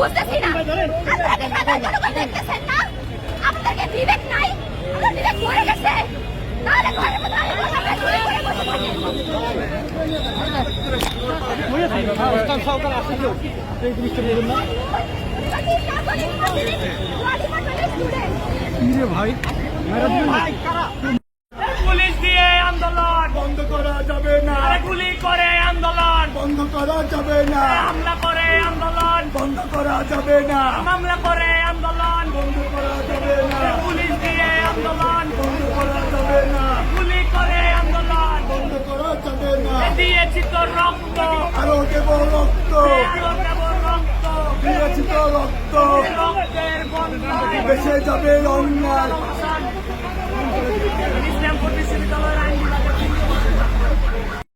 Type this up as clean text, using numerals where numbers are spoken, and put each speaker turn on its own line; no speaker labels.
বুঝতেছি না দেখতেছেন না আপনাদেরকে বিবেক নাই বিবেক মরে গেছে তাহলে ঘরের মধ্যে
ভাই
পুলিশ দিয়ে আন্দোলন
বন্ধ করা যাবে না,
গুলি করে আন্দোলন
বন্ধ করা যাবে না,
হামলা করে আন্দোলন
বন্ধ করা যাবে না,
মামলা করে আন্দোলন
বন্ধ করা যাবে না,
পুলিশ দিয়ে আন্দোলন
বন্ধ করা যাবে না,
গুলি করে আন্দোলন
বন্ধ করা যাবে না।
দিয়েছি তো রক্ত
আরো দেব রক্ত,
আরো দেব রক্ত
দিয়েছি তো রক্ত,
রক্তের বন্যায়
বেঁচে যাবে অন্যায়।
ইসলামপুর বিশ্ববিদ্যালয়ের আইন বিভাগের